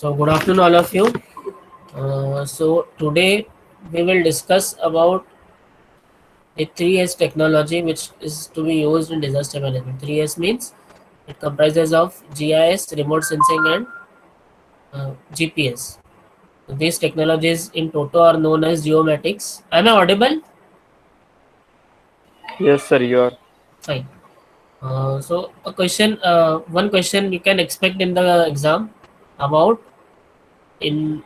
So good afternoon, all of you. So today we will discuss about the 3S technology, which is to be used in disaster management. 3S means it comprises of GIS, remote sensing, and GPS. So these technologies in total are known as geomatics. Am I audible? Yes, sir, you are. Fine. So one question you can expect in the exam about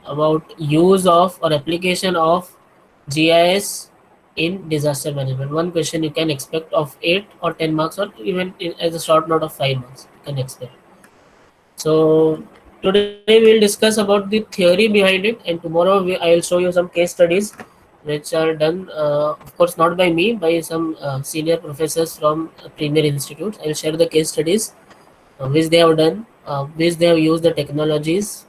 about use of or application of GIS in disaster management. One question you can expect of 8 or 10 marks, or even as a short note of 5 marks you can expect. So today we'll discuss about the theory behind it, and tomorrow I'll show you some case studies which are done, of course not by me, by some senior professors from premier institutes. I'll share the case studies which they have done, which they have used the technologies,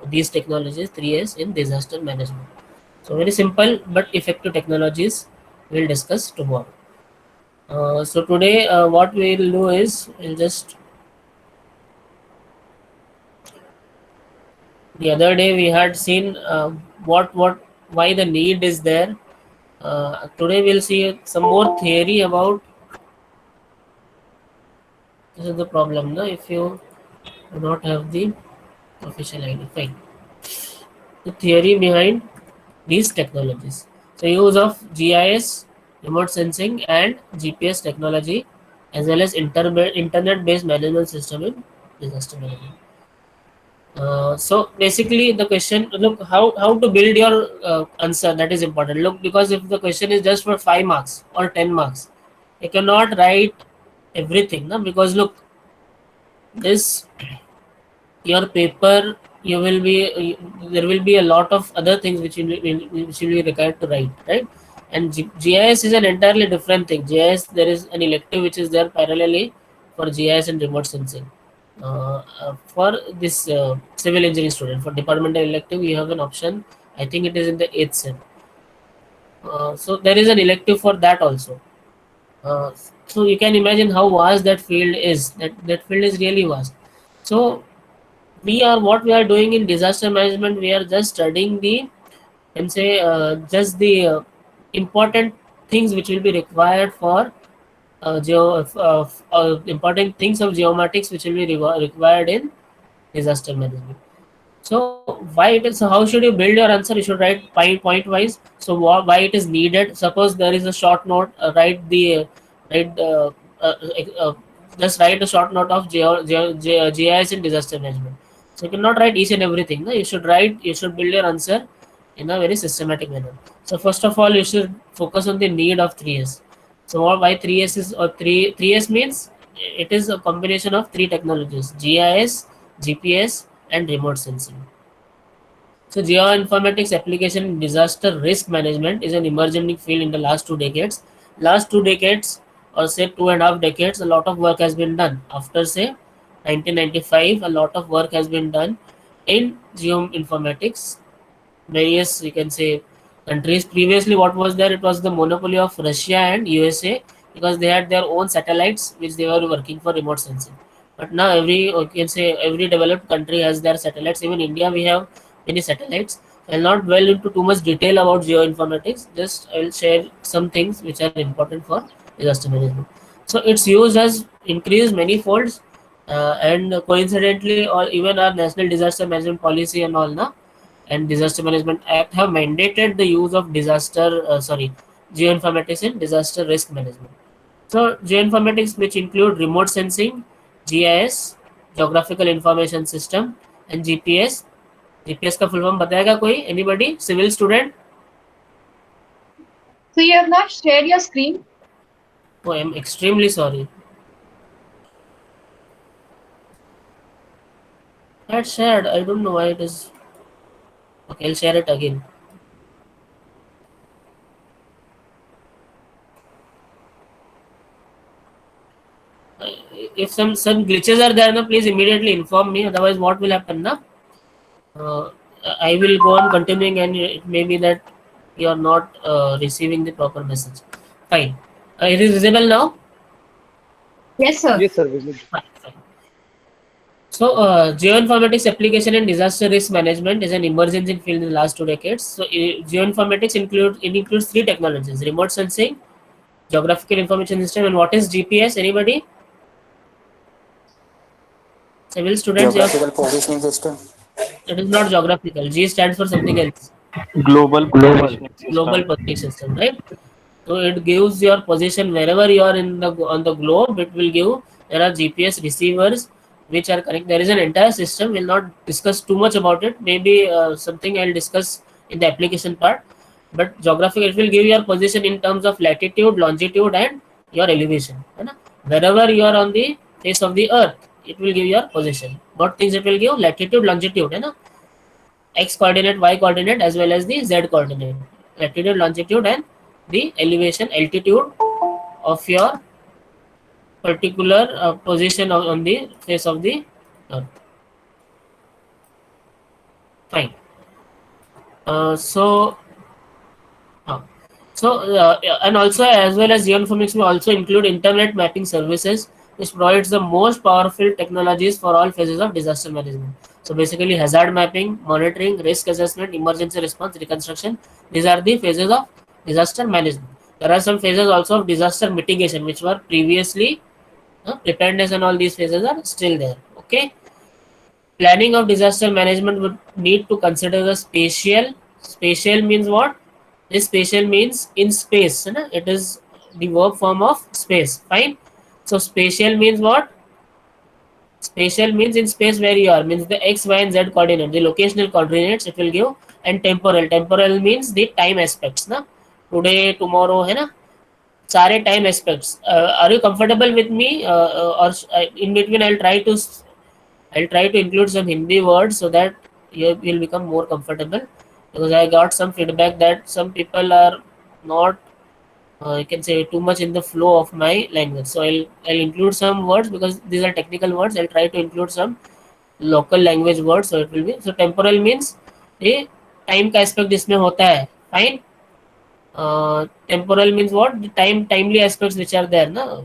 these technologies 3S in disaster management. So very simple but effective technologies we'll discuss tomorrow. So today what we'll do is we'll just, the other day we had seen what why the need is there. Today we'll see some more theory about, this is the problem, no? If you do not have the official ID, fine. The theory behind these technologies. So use of GIS, remote sensing, and GPS technology, as well as internet-based management system in disaster management. So basically, the question, look, how to build your answer, that is important. Look, because if the question is just for 5 marks or 10 marks, you cannot write everything, no? Because look, this your paper, you will be there will be a lot of other things which will be required to write, right? And GIS is an entirely different thing. GIS, there is an elective which is there parallelly for GIS and remote sensing. For this civil engineering student, for departmental elective you have an option. I think it is in the 8th sem. So there is an elective for that also. uh, so you can imagine how vast that field is. That field is really vast. So what we are doing in disaster management, we are just studying the, can say, just the important things which will be required for important things of geomatics which will be required in disaster management. So why it is, so how should you build your answer? You should write point wise. So why it is needed? Suppose there is a short note, write uh, uh, just write a short note of GIS in disaster management. So you cannot write each and everything, no? You should build your answer in a very systematic manner. So first of all, you should focus on the need of 3S. So why 3S is, or 3S means it is a combination of three technologies: GIS, GPS, and remote sensing. So geoinformatics application in disaster risk management is an emerging field in the last 2 decades. Last 2 decades, or say 2.5 decades, a lot of work has been done. After say 1995, a lot of work has been done in geoinformatics. Various, you can say, countries. Previously, what was there? It was the monopoly of Russia and USA, because they had their own satellites which they were working for remote sensing. But now every, you can say, every developed country has their satellites. Even India, we have many satellites. I'll not dwell into too much detail about geoinformatics. Just I'll share some things which are important for disaster management. So its use has increased many folds, and coincidentally, or even our national disaster management policy and all now, and Disaster Management Act have mandated the use of geoinformatics in disaster risk management. So geoinformatics, which include remote sensing, GIS, geographical information system, and GPS. GPS का full form बताएगा कोई? Anybody? Civil student? So you have not shared your screen? Oh, I am extremely sorry. I had shared. I don't know why it is. Okay, I'll share it again. If some glitches are there, na, please immediately inform me. Otherwise, what will happen, na? uh, I will go on continuing, and it may be that you are not receiving the proper message. Fine. It is visible now? Yes, sir. Yes, sir, visible. Fine, fine. So, geoinformatics application in disaster risk management is an emerging field in the last 2 decades. So, geoinformatics includes three technologies: remote sensing, geographical information system, and what is GPS? Anybody? Civil students, you have, Geographical positioning system. it is not geographical. G stands for something else. Global positioning Global system. positioning system, right? So it gives your position wherever you are in the on the globe. It will give, there are GPS receivers which are connected. There is an entire system. We'll not discuss too much about it. Maybe something I'll discuss in the application part. But geographic, it will give your position in terms of latitude, longitude, and your elevation. है ना? Wherever you are on the face of the earth, it will give your position. What things it will give? Latitude, longitude, है ना? X coordinate, Y coordinate, as well as the Z coordinate, latitude, longitude, and the elevation, altitude of your particular position on the face of the earth. Fine. So, uh, and also as well as geoinformatics will also include internet mapping services, which provides the most powerful technologies for all phases of disaster management. So basically, hazard mapping, monitoring, risk assessment, emergency response, reconstruction. These are the phases of disaster management. There are some phases also of disaster mitigation, which were previously preparedness, and all these phases are still there. Okay. Planning of disaster management would need to consider the spatial. Spatial means what? This spatial means in space. है ना? It is the verb form of space. Fine. So spatial means what? Spatial means in space where you are, means the x, y, and z coordinate, the locational coordinates it will give, and temporal. Temporal means the time aspects. Na? Today, tomorrow, है ना? सारे time aspects. Are you comfortable with me? Or in between, I'll try to include some Hindi words so that you will become more comfortable. Because I got some feedback that some people are not, you can say, too much in the flow of my language. So I'll include some words because these are technical words. I'll try to include some local language words. So it will be, so temporal means ये time का aspect इसमें होता है. Fine. Temporal means what? The timely aspects which are there. Na?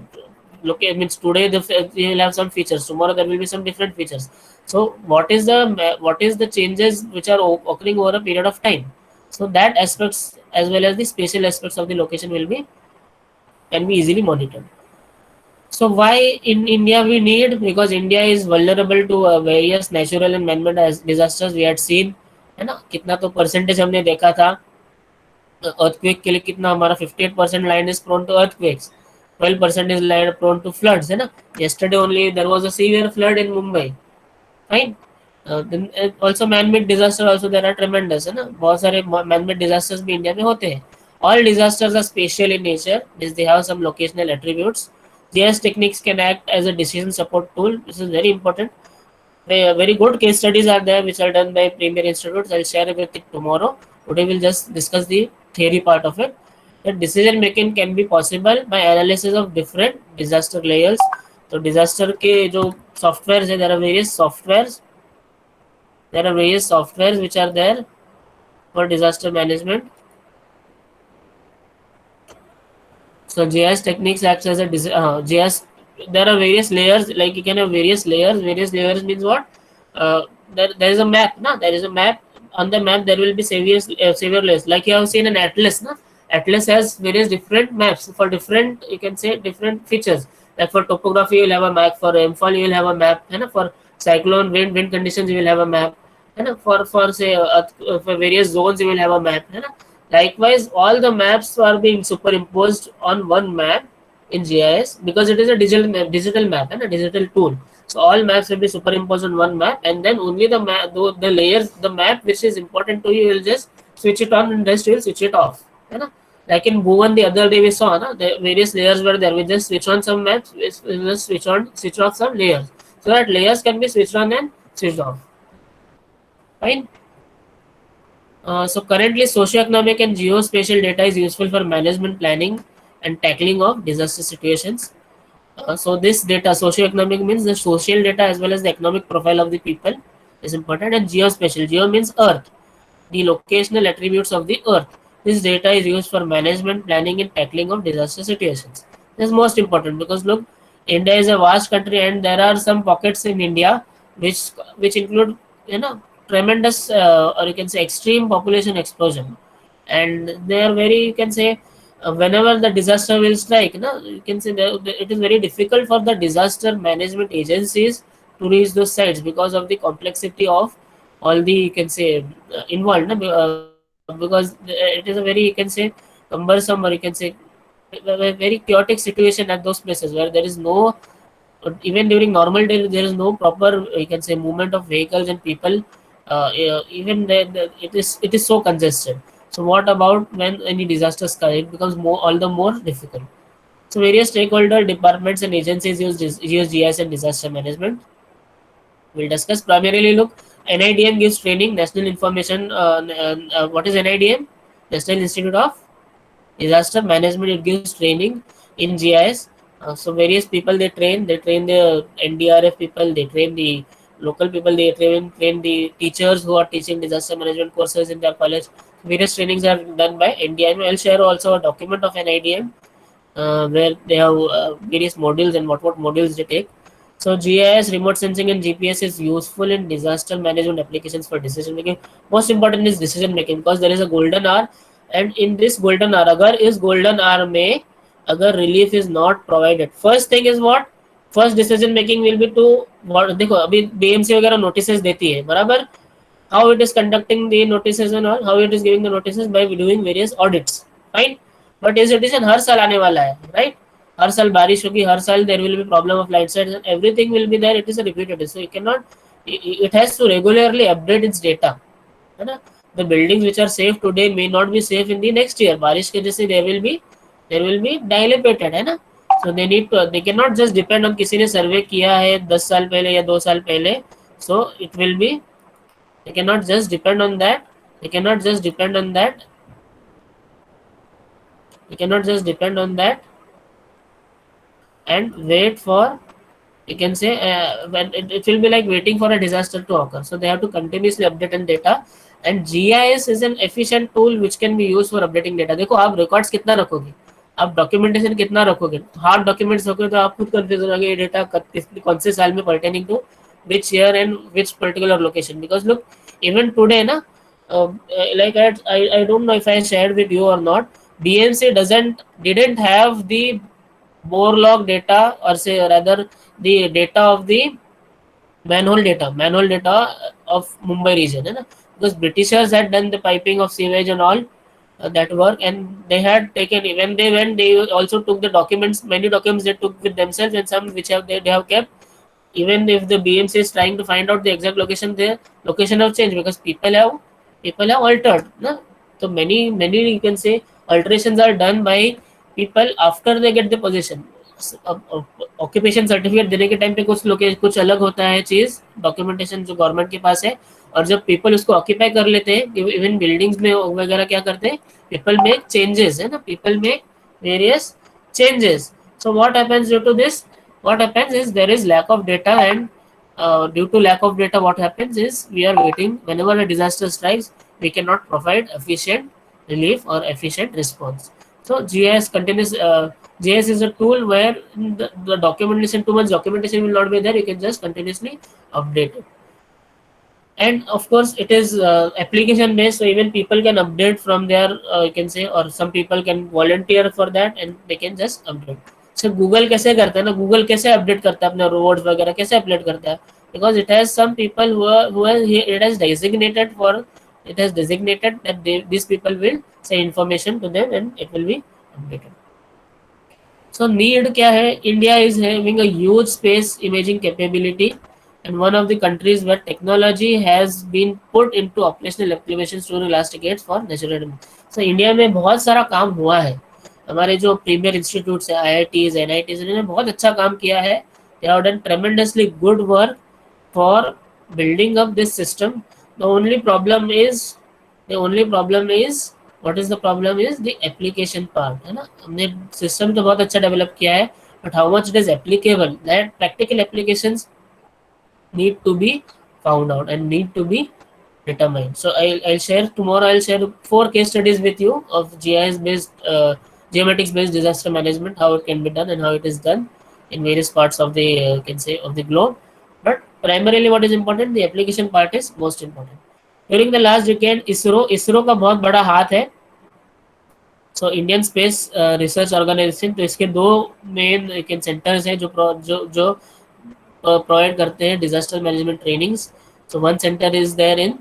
Look, it means today you will have some features, tomorrow there will be some different features. So what is the changes which are occurring over a period of time? So that aspects as well as the spatial aspects of the location will be, can be easily monitored. So why in India we need? Because India is vulnerable to various natural and man-made disasters. We had seen, है ना, कितना तो percentage हमने देखा था earthquake के लिए, कितना हमारा 58% land is prone to earthquakes, 12% is land prone to floods, है ना. Yesterday only there was a severe flood in Mumbai. Fine. Then also man-made disaster also there are tremendous, है ना. बहुत सारे man-made disasters भी इंडिया में होते हैं. All disasters are spatial in nature, means they have some locational attributes. GIS techniques can act as a decision support tool. This is very important. Very good case studies are there which are done by Premier Institutes. I'll share with it tomorrow. Today we'll just discuss the theory part of it. The decision making can be possible by analysis of different disaster layers. तो disaster के जो softwares है, there are various softwares. There are various softwares which are there for disaster management. So GIS techniques acts as a GIS. There are various layers. Like you can have various layers. Various layers means what? There is a map. Na? There is a map. On the map there will be severe layers. Like you have seen an atlas. Na? Atlas has various different maps for different, you can say, different features. Like for topography you will have a map. For rainfall you will have a map. And for cyclone wind conditions you will have a map. And for say for various zones you will have a map. And likewise, all the maps are being superimposed on one map in GIS because it is a digital map and a digital tool. So all maps will be superimposed on one map, and then only the map, the layers, the map which is important to you, will just switch it on, and rest you will switch it off. है ना? Like in Bhuvan the other day we saw, na, the various layers were there. We just switch on some maps, we just switch off some layers, so that layers can be switched on and switched off. Fine. So currently, socioeconomic and geospatial data is useful for management, planning, and tackling of disaster situations. So this data, socioeconomic means the social data as well as the economic profile of the people is important, and geospatial, geo means earth, the locational attributes of the earth. This data is used for management, planning, and tackling of disaster situations. This is most important because look, India is a vast country and there are some pockets in India which which include, you know, tremendous or you can say extreme population explosion, and they are very, you can say, whenever the disaster will strike, you know, you can say it is very difficult for the disaster management agencies to reach those sites because of the complexity of all the, you can say, involved, no? Because it is a very, you can say, cumbersome, or you can say very chaotic situation at those places where there is no, even during normal day there is no proper, you can say, movement of vehicles and people. Even it is so congested. So what about when any disaster strikes? It becomes more, all the more difficult. So various stakeholder departments and agencies use GIS and disaster management. We'll discuss primarily. Look, NIDM gives training, National Information. What is NIDM? National Institute of Disaster Management. It gives training in GIS. So various people they train the NDRF people, they train the local people, they train the teachers who are teaching disaster management courses in their college. Various trainings are done by NDIM. I'll share also a document of NIDM where they have various modules and what modules they take. So GIS, remote sensing, and GPS is useful in disaster management applications for decision making. Most important is decision making because there is a golden hour, and in this golden hour, agar is golden hour में अगर relief is not provided, first thing is what? First decision making will be to what? देखो अभी BMC वगैरह notices देती है, बराबर? How it is conducting the notices and all, how it is giving the notices by doing various audits, fine. But ये citizen हर साल आने वाला है, right? हर साल बारिश होगी, हर साल there will be problem of landslides and everything will be there. It is a repeated, so you cannot, it has to regularly update its data, है ना? The buildings which are safe today may not be safe in the next year. बारिश के जैसे there will be dilapidated, है ना? So they need to, they cannot just depend on किसी ने सर्वे किया है 10 साल पहले या 2 साल पहले. So it will be, they cannot just depend on that. They cannot just depend on that. You cannot just depend on that and wait for, you can say, when it will be like waiting for a disaster to occur. So they have to continuously update on data, and GIS is an efficient tool which can be used for updating data. देखो आप records कितना रखोगे, आप documentation कितना रखोगे, hard documents रखोगे तो आप खुद कंफ्यूज हो जाओगे ये डेटा कौन से साल में pertaining to which year and which particular location. Because look, even today na, like I don't know if I shared with you or not, BMC didn't have the bore log data, or say rather the data of the manhole data of Mumbai region, है ना? Because Britishers had done the piping of sewage and all that work, and they had taken, when they went, they also took the documents, many documents they took with themselves, and some which they have kept. Even if the BMC is trying to find out the exact location, their location have changed because people have altered, no? So many you can say alterations are done by people after they get the possession. Occupation certificate देने के time पे कुछ अलग होता है चीज, documentation जो government के पास है, और जब पीपल उसको ऑक्यूपाई कर लेते हैं, इवन बिल्डिंग्स में वगैरह क्या करते हैं, पीपल मेक चेंजेस, है ना? People make various changes. So what happens due to this? What happens is there is lack of data, and due to lack of data, what happens is we are waiting. Whenever a disaster strikes, we cannot provide efficient relief or efficient response. So GIS continues. GIS is a tool where the documentation, too much documentation will not be there. You can just continuously update it. And of course it is application based, so even people can update from their, you can say, or some people can volunteer for that and they can just update. So Google कैसे करता है ना, Google कैसे update करता है अपने roads वगैरह कैसे update करता है, because it has some people it has designated for, it has designated that these people will say information to them and it will be updated. So need क्या है? India is having a huge space imaging capability and one of the countries where technology has been put into operational applications during last decades for natural. So India में बहुत सारा काम हुआ है. हमारे जो प्रीमियर इंस्टीट्यूट्स है, IITs, NITs, इन्होंने बहुत अच्छा काम किया है. They have done tremendously good work for building up this system. The only problem is what is the problem is the application part, है ना? हमने सिस्टम तो बहुत अच्छा डेवलप किया है, but how much it is applicable, that practical applications need to be found out and need to be determined. So I'll share tomorrow. I'll share 4 case studies with you of GIS based, geomatics based disaster management, how it can be done and how it is done in various parts of the, can say, of the globe. But primarily what is important, the application part is most important. During the last decade, ISRO का बहुत बड़ा हाथ है. So Indian Space Research Organisation, तो इसके दो main centres हैं जो प्रोवाइड करते हैं disaster management trainings. So one centre is there in,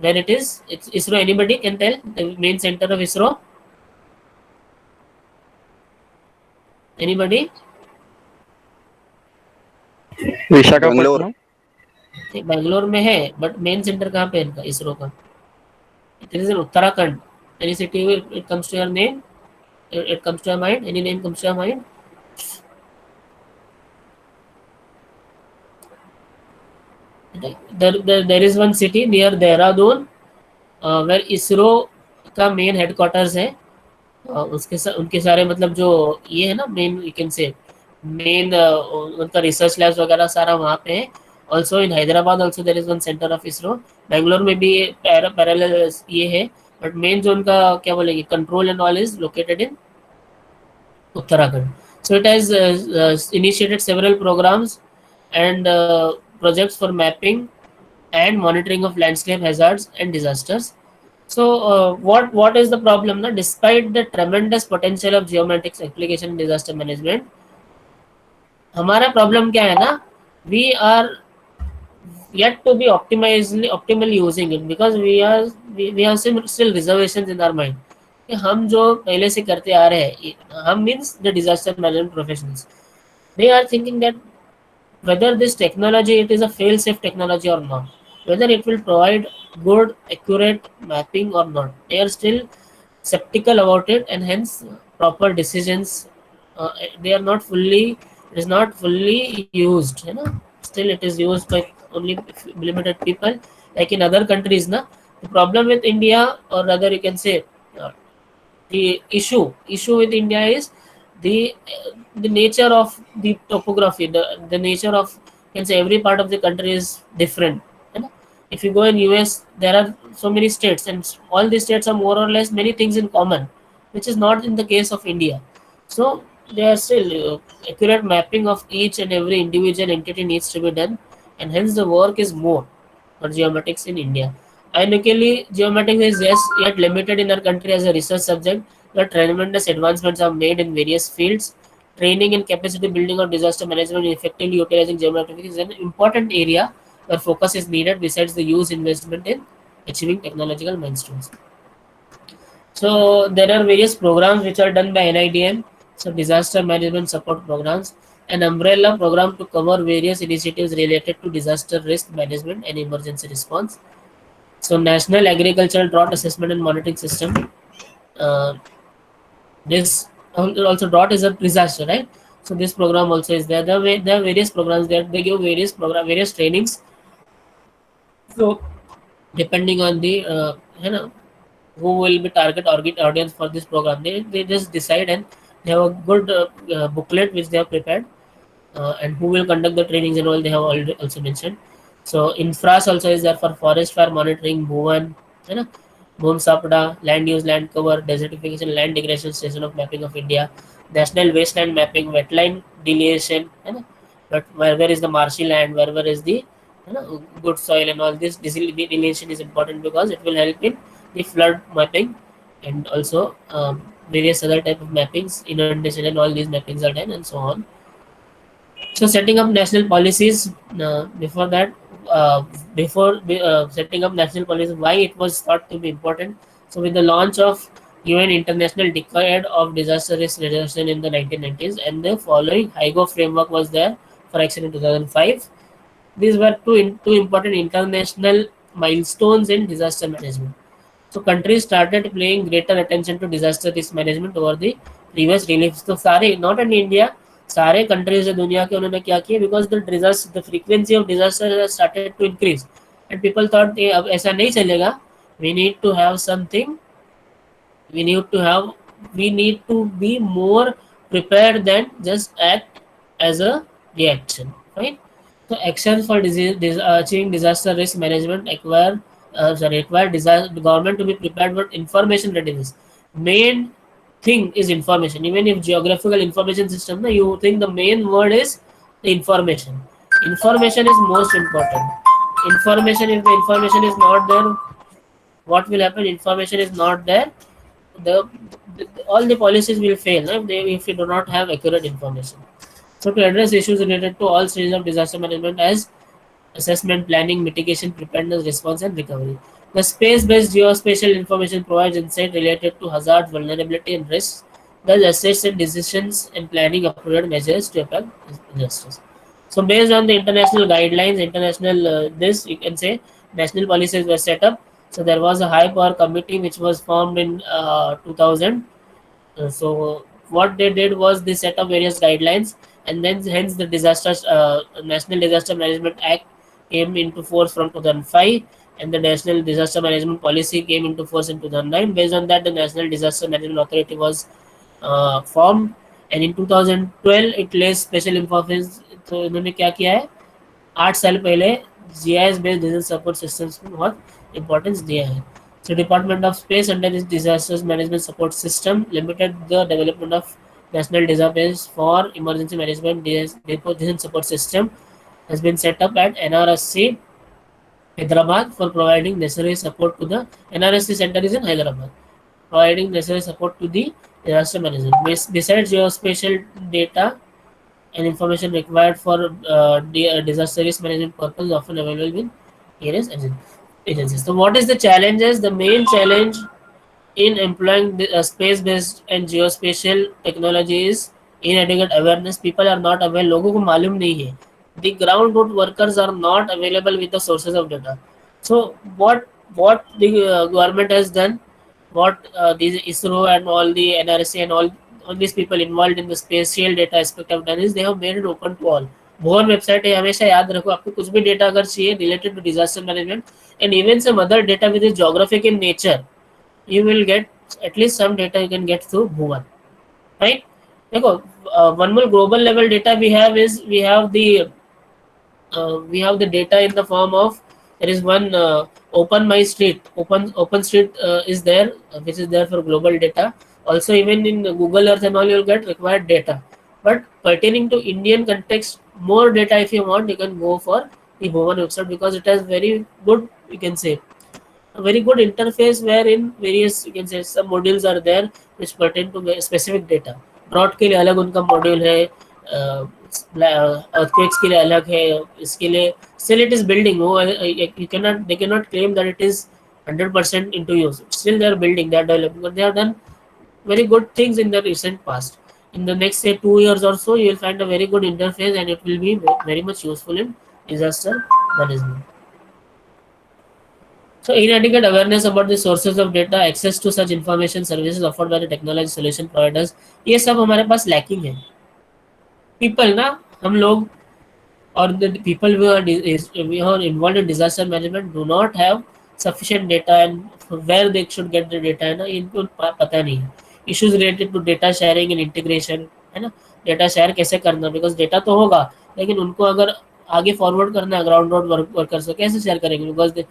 where it is, it's ISRO. Anybody can tell the main center of ISRO? Anybody? Visakhapatnam. Bangalore में है, but main centre कहाँ पे है इनका, इसरो का? It is in Uttarakhand. Any city it comes to your name, it comes to your mind, any name comes to your mind? There is one city near Dehradun where ISRO का main headquarters है. उनके सारे मतलब जो ये है ना main, you can say main उनका रिसर्च लैब्स वगैरह सारा वहाँ पे है. Also in Hyderabad also there is one centre of ISRO. Bangalore में भी पैरेलल ये है, बट मेन जो उनका क्या बोलेंगे control and all is located in Uttarakhand. So it has initiated several programs and projects for mapping and monitoring of landscape hazards and disasters. So what is the problem now? Despite the tremendous potential of geomatics application in disaster management, हमारा problem क्या है ना, we are yet to be optimally using it because we have still reservations in our mind. कि हम जो पहले से करते आ रहे हैं, हम means the disaster management professionals, they are thinking that whether this technology it is a fail safe technology or not, whether it will provide good accurate mapping or not. They are still skeptical about it, and hence proper decisions they are not fully, it is not fully used, you know. Still it is used by only limited people like in other countries na. The problem with India, or rather you can say the issue with India is the nature of the topography, the nature of, you can say, every part of the country is different. You know? If you go in US, there are so many states, and all the states are more or less many things in common, which is not in the case of India. So there are still accurate mapping of each and every individual entity needs to be done, and hence the work is more for geomatics in India. Ironically, geomatics is yet limited in our country as a research subject, but tremendous advancements are made in various fields. Training and capacity building of disaster management effectively utilizing geomatics is an important area where focus is needed besides the use investment in achieving technological milestones. So there are various programs which are done by NIDM, so disaster management support programs, an umbrella program to cover various initiatives related to disaster risk management and emergency response. So National Agricultural Drought Assessment and Monitoring System. This also drought is a disaster, right? So this program also is there. There are various programs there. They give various trainings. So depending on the who will be target audience for this program, they just decide, and they have a good booklet which they have prepared, and who will conduct the trainings and all they have already also mentioned. So infras also is there for forest fire monitoring, Bhuvan, you know, Bhum Sapda, land use, land cover, desertification, land degradation station of mapping of India, national wasteland mapping, wetland delineation, you know, but where is the marshy land, where is the good soil, and all this delineation is important because it will help in the flood mapping, and also various other type of mappings, inundation, and all these mappings are done, and so on. So setting up national policies, before that, setting up national policies, why it was thought to be important. So with the launch of UN International Decade of Disaster Risk Reduction in the 1990s, and the following HIGO framework was there for action in 2005. These were two important international milestones in disaster management. So countries started paying greater attention to disaster risk management over the previous reliefs. तो सारे, not in India, सारे countries है दुनिया के, उन्होंने क्या किया, because the frequency of disaster has started to increase, and people thought ये अब ऐसा नहीं चलेगा, we need to have something, we need to be more prepared than just act as a reaction, right? So actions for achieving disaster risk management require the government to be prepared for information readiness. Main thing is information. Even if geographical information system, you think the main word is the information. information is most important. Information, if the information is not there, what will happen? Information is not there, the all the policies will fail, no? If you do not have accurate information. So to address issues related to all stages of disaster management as assessment, planning, mitigation, preparedness, response, and recovery. The space-based geospatial information provides insight related to hazard, vulnerability, and risks. Thus, assess and decisions and planning appropriate measures to affect disasters. So, based on the international guidelines, international this you can say national policies were set up. So, there was a high power committee which was formed in 2000. So what they did was they set up various guidelines, and then hence the National Disaster Management Act came into force from 2005, and the National Disaster Management Policy came into force in 2009. Based on that, the National Disaster Management Authority was formed, and in 2012 it lays special importance. तो इन्होंने क्या किया है, 8 साल पहले GIS based disaster support systems को बहुत importance दिया है. So Department of Space under this Disaster Management Support System limited the development of National Database for Emergency Management Decision Support System has been set up at NRSC Hyderabad for providing necessary support to the NRSC center is in Hyderabad, providing necessary support to the disaster management. Besides geospatial data and information required for disaster risk management purpose often available in various agencies. So what is the challenges? The main challenge in employing the, space-based and geospatial technology is inadequate awareness. People are not aware. लोगों को मालूम नहीं है. The ground root workers are not available with the sources of data. So what the government has done, what these ISRO and all the NRC and all these people involved in the spatial data aspect have done is they have made it open to all. Bhuvan website है, हमेशा याद रखो, आपको कुछ भी data अगर चाहिए related to disaster management and even some other data with is geographic in nature, you will get at least some data you can get through Bhuvan, right? देखो, one more global level data we have is we have the data in the form of there is one open my street open street is there, which is there for global data. Also even in Google Earth and all you'll get required data, but pertaining to Indian context, more data if you want you can go for the Bhuvan website because it has very good, you can say, a very good interface wherein various, you can say, some modules are there which pertain to specific data. Drought के लिए अलग उनका module है, earthquakes के लिए अलग है, इसके लिए still it is building. वो they cannot claim that it is 100% into use. Still they are building, they are developing, but they have done very good things in the recent past. In the next say 2 years or so, you will find a very good interface and it will be very much useful in disaster management. So inadequate awareness about the sources of data, access to such information services offered by the technology solution providers, ये सब हमारे पास lacking है. People ना, हम लोग or the people who are involved in disaster management do not have sufficient data and where they should get the data है ना, इनको पता नहीं है. Issues related to data sharing and integration है ना, data share कैसे करना, because data तो होगा लेकिन उनको अगर आगे फॉरवर्ड करना है ग्राउंड रोड वर्कर्स को कैसे शेयर करेंगे, because the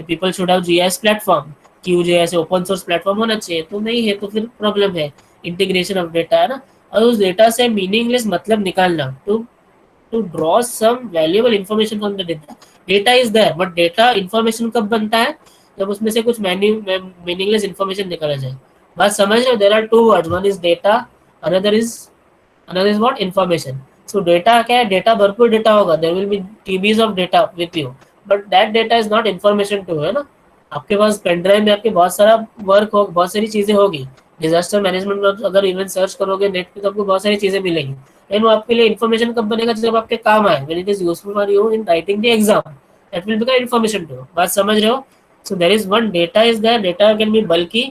people should have GIS platform, QGIS open source platform होना चाहिए, तो नहीं है तो फिर प्रॉब्लम है. इंटीग्रेशन ऑफ डेटा है ना, और उस डेटा से मीनिंगलेस मतलब निकालना to draw some valuable information from the data. Data is there, but data information कब बनता है, जब उसमें से कुछ meaningless information निकाला जाए. बात समझ रहे हो? There are two words, one is data, another is what, information. So data क्या है, data भरपूर data होगा, there will be TBs of data with you, but that data is not information to, है ना. आपके पास पेन ड्राइव में आपके बहुत सारा वर्क हो, बहुत सारी चीजें होगी. डिजास्टर मैनेजमेंट में अगर इवन सर्च करोगे नेट पे तो आपको बहुत सारी चीजें मिलेंगी, लेकिन वो आपके लिए इन्फॉर्मेशन कब बनेगा, जब आपके काम आए, when it is useful for you in writing the exam, that will become information too. बात समझ रहे हो? So there is one data is there, data can be बल्कि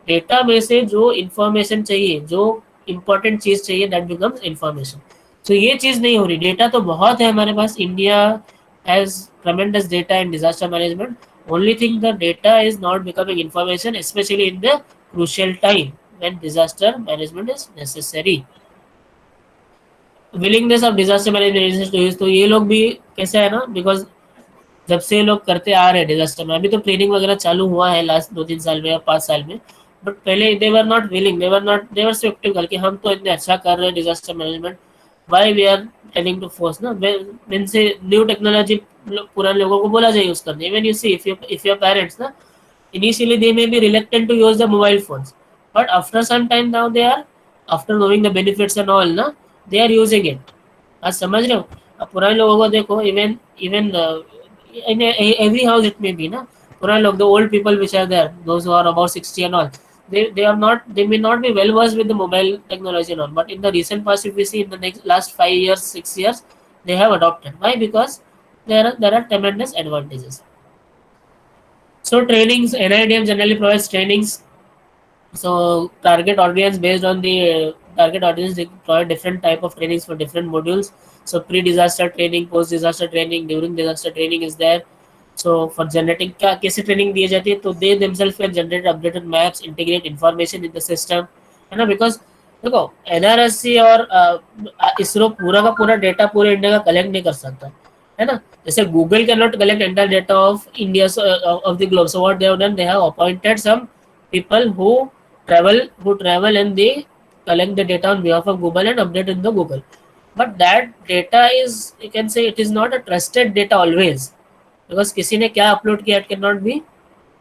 डेटा में से जो इन्फॉर्मेशन चाहिए, जो इंपॉर्टेंट चीज चाहिए, दैट बिकम्स इन्फॉर्मेशन. तो ये चीज नहीं हो रही. डेटा तो बहुत है हमारे पास, India has tremendous data in disaster management. Only thing, the data is not becoming information, especially in the crucial time when disaster management is necessary. Willingness of disaster management to use, तो ये लोग भी कैसे है ना, because जब से लोग करते आ रहे हैं डिजास्टर में, अभी तो ट्रेनिंग वगैरह चालू हुआ है लास्ट 2-3 साल में या 5 साल में, बट पहले they were not willing, they were so active कि हम तो इतने अच्छा कर रहे हैं disaster management, why we are telling to force ना when से new technology पुराने लोगों को बोला जाए यूज करने. Even you see if your parents ना initially they may be reluctant to use the mobile phones, but after some time now they are, after knowing the benefits and all ना, they are using it. आज समझ रहे हो. अब पुराने लोगों को देखो, even even in every house it may be ना, पुराने लोग, the old people which are there, those who are about 60 and all, they are not, they may not be well versed with the mobile technology and all, but in the recent past if we see in the next last 5 years 6 years they have adopted. Why? Because there are tremendous advantages. So trainings, NIDM generally provides trainings. So target audience, based on the target audience, they provide different type of trainings for different modules. So pre-disaster training, post-disaster training, during disaster training is there. So for generating क्या कैसे training दी जाती है, तो they themselves can generate updated maps, integrate information in the system, है ना. Because देखो NRSC और इसरो पूरा का पूरा डेटा पूरे इंडिया का कलेक्ट नहीं कर सकता, है ना. जैसे Google can not collect entire data of India of the globe. So what they have done, they have appointed some people who travel and they collect the data on behalf of Google and update in the Google. But that data is, you can say, it is not a trusted data always, because किसी ने क्या upload किया it cannot be,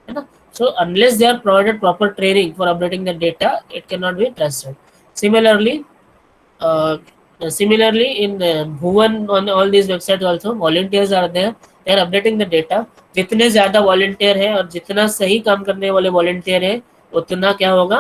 है ना. So unless they are provided proper training for updating the data, it cannot be trusted. Similarly, uh, in Bhuvan, on all these websites also volunteers are there, they are updating the data. जितने ज़्यादा volunteer है और जितना सही काम करने वाले volunteer है, उतना क्या होगा,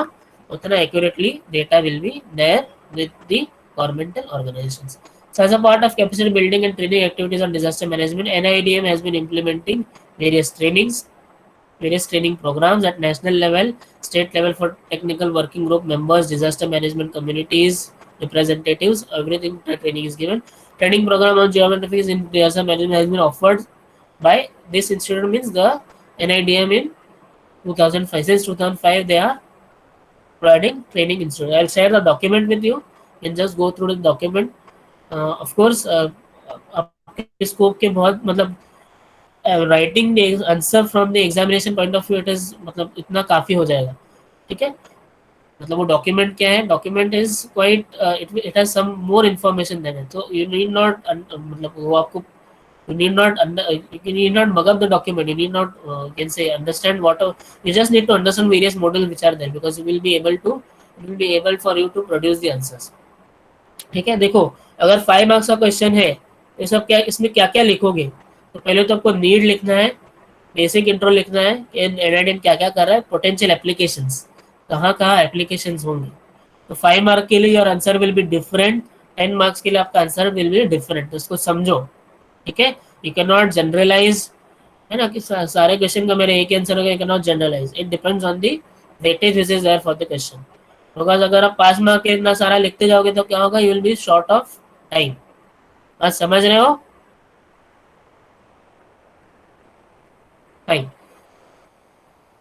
उतना accurately data will be there with the governmental organizations. So as a part of capacity building and training activities on disaster management, NIDM has been implementing various training programs at national level, state level for technical working group members, disaster management communities, representatives. Everything the training is given. Training program on geographies in disaster management has been offered by this institute, means the NIDM in 2005. Since 2005, they are providing training institute. I'll share the document with you. You can just go through the document. Of course, आपके scope के बहुत मतलब writing the answer from the examination point of view, it is मतलब इतना काफ़ी हो जाएगा. ठीक है. मतलब वो डॉक्यूमेंट क्या है, document is quite, it has some more information than it. तो यू नीड नॉट मतलब वो आपको, you need not mug up the document, you need not can say understand what you just need to understand various models which are there, because you will be able to, it will be able for you to produce the answers. ठीक है. देखो अगर 5 marks का question है, ये सब क्या, इसमें क्या क्या लिखोगे. तो पहले तो आपको नीड लिखना है, बेसिक इंट्रो लिखना है, NIDM क्या क्या कर रहा है, पोटेंशियल एप्लीकेशंस, कहाँ कहाँ एप्लीकेशंस होंगे. तो 5 मार्क के लिए your answer will be different, 10 marks के लिए आपका आंसर विल बी डिफरेंट. तो उसको समझो. ठीक है. यू कैन नॉट जनरलाइज, है ना, कि सारे क्वेश्चन का मेरे एक ही आंसर होगा. You can not generalize, it depends on the weightage which is there for the question. Because अगर आप 5 मार्क के इतना सारा लिखते जाओगे तो क्या होगा, you will be short of time. बात समझ रहे हो. Fine.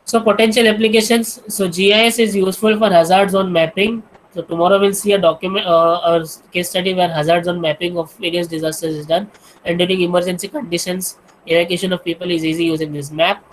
So potential applications. So GIS is useful for hazard zone mapping. So tomorrow we'll see a document or case study where hazard zone mapping of various disasters is done, and during emergency conditions, evacuation of people is easy using this map.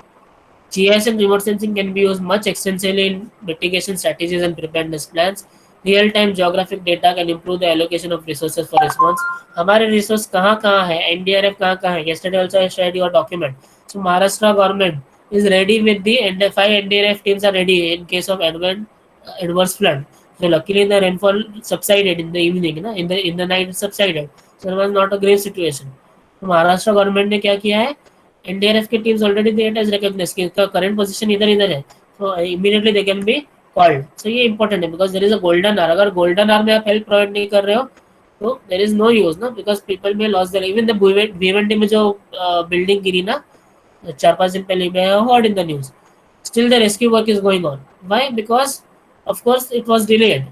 GIS and remote sensing can be used much extensively in mitigation strategies and preparedness plans. Real-time geographic data can improve the allocation of resources for response. हमारे resource कहाँ कहाँ है, NDRF कहाँ कहाँ है. Yesterday also I shared your document. So Maharashtra government is ready with the 5 NDRF teams are ready in case of adverse flood. So luckily the rainfall subsided in the evening, ना, in the night it subsided. So it was not a grave situation. तो Maharashtra government ने क्या किया है, NDRF की teams already that as recognise कि इसका current position इधर इधर है, तो immediately they can be called. So ये इंपॉर्टेंट है, because there is a golden hour. अगर गोल्डन आवर में आप हेल्प प्रोवाइड नहीं कर रहे हो तो देयर इज नो यूज ना, बिकॉज पीपल में loss there. Even the Bhiwandi में जो बिल्डिंग गिरी ना 4-5 दिन पहले, मैं heard in the news, still the rescue work is going on. Why? Because of course it was delayed.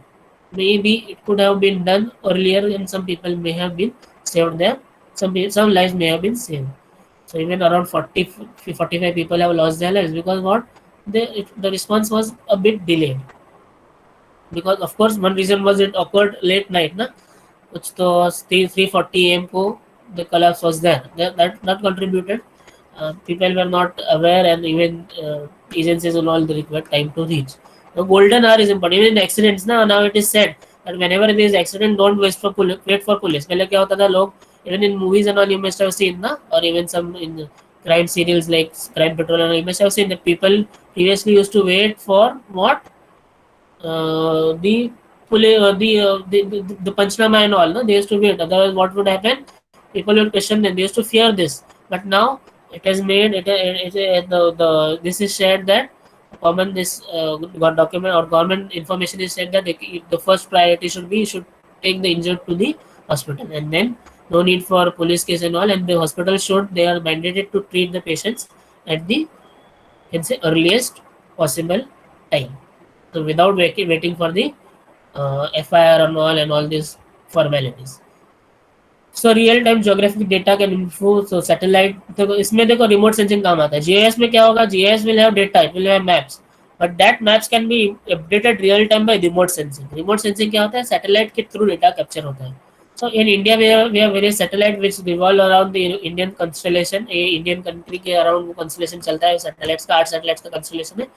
Maybe it could have been done earlier and some people may have been saved there, some lives may have been saved. So even around 45 people have lost their lives because what, the response was a bit delayed. Because of course one reason was it occurred late night ना, कुछ तो 3:40 AM को the collapse was there. That contributed. People were not aware, and even agencies and all, they required time to reach. The golden hour is important. Even in accidents now it is said and whenever there is accident, don't wait for police. पहले क्या होता था, लोग even in movies and all you must have seen na, or even some in crime serials like Crime Patrol and all, you must have seen that people previously used to wait for what, the police, the Panchnama and all. No, they used to wait. Otherwise, what would happen? People would question them. They used to fear this. But now it has made the this is shared that common this document or government information is said that the first priority should be, you should take the injured to the hospital, and then no need for police case and all. And the hospital should, they are mandated to treat the patients at the, can say, earliest possible time. So without waiting for the FIR and all these formalities. So real time geographic data can improve. So satellite, तो इसमें देखो remote sensing काम आता है. GIS में क्या होगा, GIS will have data, it will have maps, but that maps can be updated real time by remote sensing. Remote sensing क्या होता है, सैटेलाइट के थ्रू डेटा कैप्चर होता है. So in India we have various satellite which revolve around the Indian constellation. ये Indian country के around वो constellation चलता है सैटेलाइट्स का, 8 सैटेलाइट्स का कंस्टलेशन है.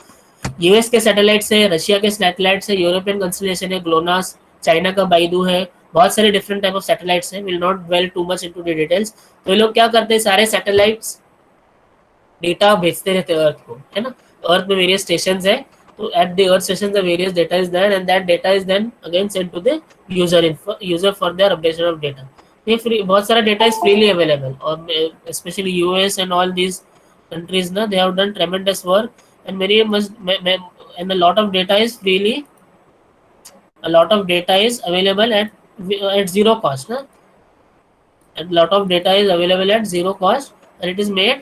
यूएस के सैटेलाइट्स है, रशिया के सैटेलाइट्स है, यूरोपियन कंस्टलेशन है ग्लोनास, चाइना का बाइडू है, बहुत सारे डिफरेंट टाइप ऑफ सैटेलाइट्स हैं. Will not well too much into the details. तो ये लोग क्या करते हैं, सारे सैटेलाइट्स डेटा भेजते रहते हैं अर्थ को, है ना. अर्थ में वेरियस स्टेशंस है, तो at the earth station the various data is there, and that data is then again send to the user for their updation of data. ये फ्री, बहुत सारा डेटा इज फ्रीली अवेलेबल, और specially US and all these countries ना, they have done tremendous work, and many and a lot of data is freely, a lot of data is available at zero cost, and lot of data is available at zero cost, and it is made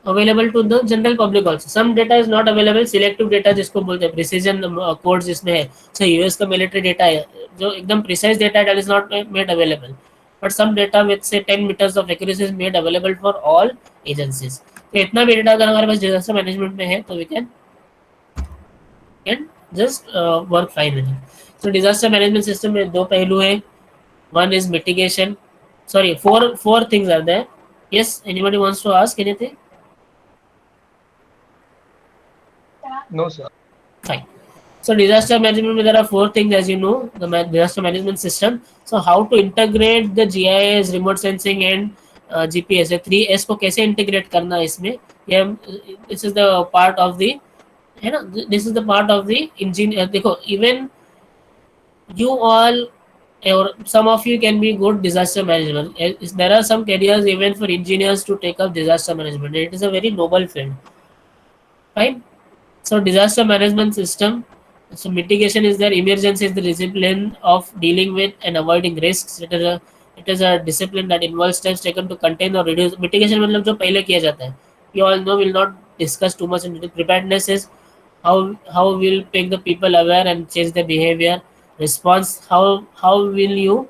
available to the general public also. Some data is not available, selective data जिसको बोलते हैं, precision codes जिसमें है. So US का military data है जो एकदम precise data that is not made available, but some data with say 10 meters of accuracy is made available for all agencies. तो इतना भी डेटा अगर हमारे पास डिजास्टर मैनेजमेंट में है तो we can just work fine with it. So disaster management system में दो पहलू है. One is mitigation, sorry four things are there. Yes, anybody wants to ask anything? No, sir. Fine. So disaster management, there are four things, as you know, the disaster management system. So how to integrate the GIS, remote sensing and GPS, 3S को कैसे integrate करना है इसमें, ये this is the part of the, है ना, this is the part of the engineer. देखो, even you all or some of you can be good disaster management. There are some careers even for engineers to take up disaster management. It is a very noble field, right? So disaster management system, so mitigation is there, emergency is the discipline of dealing with and avoiding risks. It is a discipline that involves steps taken to contain or reduce. Mitigation मतलब जो पहले किया जाता है, you all know, will not discuss too much into. Preparedness is how will make the people aware and change their behavior. Response, how will you,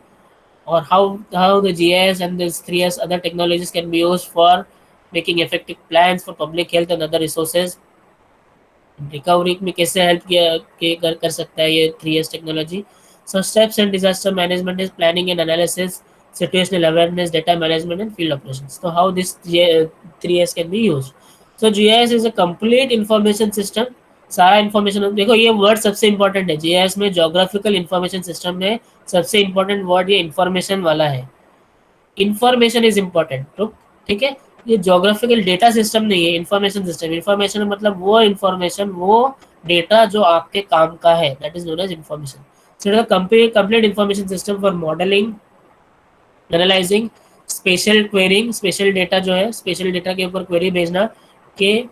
or how the GIS and this 3S other technologies can be used for making effective plans for public health and other resources. Recovery में कैसे help कर सकता है ये 3S technology. So steps in disaster management is planning and analysis, situational awareness, data management and field operations. So how this 3S can be used. So GIS is a complete information system. सारा information, देखो ये word सबसे important है GIS में. Geographical information system में सबसे important word ये information वाला है. इंफॉर्मेशन इज इम्पोर्टेंट, तो ठीक है. ये जोग्राफिकल डेटा सिस्टम नहीं है, इंफॉर्मेशन सिस्टम. इंफॉर्मेशन मतलब वो इंफॉर्मेशन, वो डेटा जो आपके काम का है, that is known as information. So complete information system for modelling, analysing, spatial querying. Spatial data जो है, स्पेशल डेटा के ऊपर क्वेरी भेजना कि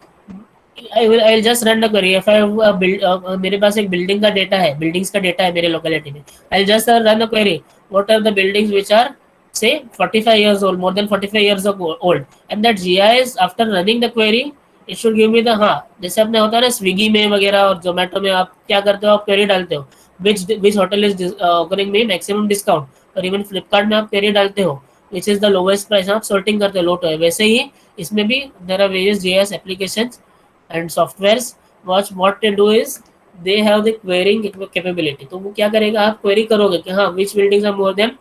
I will just run a query. If I have मेरे पास एक बिल्डिंग का डेटा है, बिल्डिंग्स का डेटा है मेरे लोकेलिटी में, I'll just run a query. What are the buildings which are say 45 years old, more than 45 years old, and that GIS after running the query it should give me the, हाँ, जैसे अपने होता है ना Swiggy में वगैरह और जोमेटो में, आप क्या करते हो, आप क्वेरी डालते हो which hotel is offering me maximum discount, और इवन फ्लिपकार्ट में आप क्वेरी डालते हो which is the lowest price, आप sorting करते हो लो टू है. वैसे ही इसमें भी there are various GIS applications and softwares. what they do is they have the querying capability. तो वो क्या करेगा, आप क्वेरी करोगे कि हाँ which buildings are more than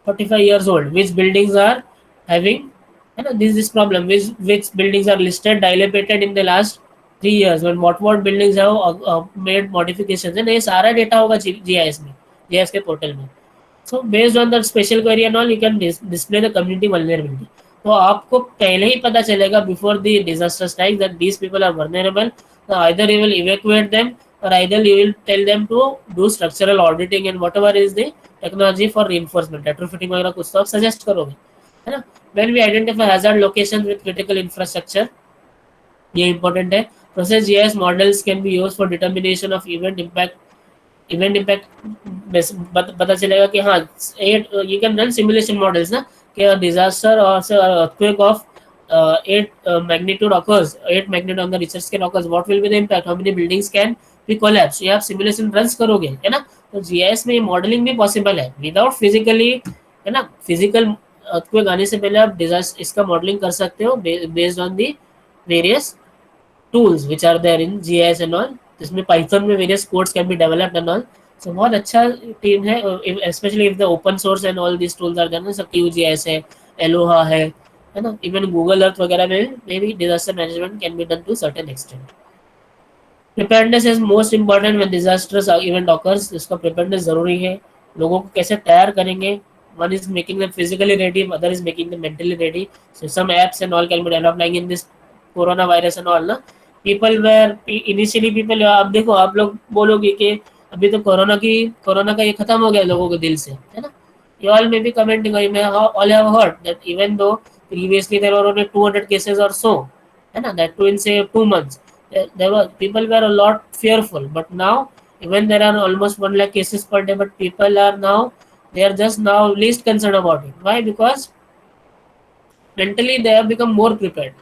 45 years old, which buildings are having, है ना, this problem, which buildings are listed dilapidated in the last 3 years, when what buildings have made modifications, है ना. ये सारा डेटा होगा GIS में. जीआईएस के portal में. So based on the special query and all, you can display the community vulnerability. तो आपको पहले ही पता चलेगा before the disaster strikes that these people are vulnerable. So either you will evacuate them or either you will tell them to do structural auditing and whatever is the technology for reinforcement, retrofitting वगैरह कुछ तो आप suggest करोगे, है ना. When we identify hazard locations with critical infrastructure, ये important है. Process GIS models can be used for determination of event impact. पता चलेगा कि हाँ, you can run simulation models ना, कि a disaster or say earthquake of 8 magnitude occurs, 8 magnitude on the Richter scale occurs, what will be the impact, how many buildings can be collapse, ये आप simulation runs करोगे, है ना. तो GIS में ये मॉडलिंग भी पॉसिबल है विदाउट फिजिकली, है ना. फिजिकल earthquake आने से पहले आप डिजास्टर इसका मॉडलिंग कर सकते हो based on the various tools which are there in GIS and all. इसमें Python में various codes can be developed and all. So बहुत अच्छा टीम है, especially if the open source and all these tools are there ना, सब QGIS है, Aloha है ना. Even Google Earth वगैरह में maybe disaster management can be done to certain extent. Preparedness is most important when disastrous event occurs. इसका preparedness जरूरी है. लोगों को कैसे तैयार करेंगे. One is making them physically ready, other is making them mentally ready. So some apps and all can be developed like in this coronavirus and all ना. People were initially people, आप देखो आप लोग बोलोगे कि अभी तो कोरोना का ये खत्म हो गया लोगों के दिल से, है ना. You all may be commenting, I may all have heard that even though previously there were only 200 cases or so, है ना, that too in say 2 months, there were people were a lot fearful, but now even there are almost 1 lakh cases per day, but people are now, they are just now least concerned about it. Why? Because mentally they have become more prepared.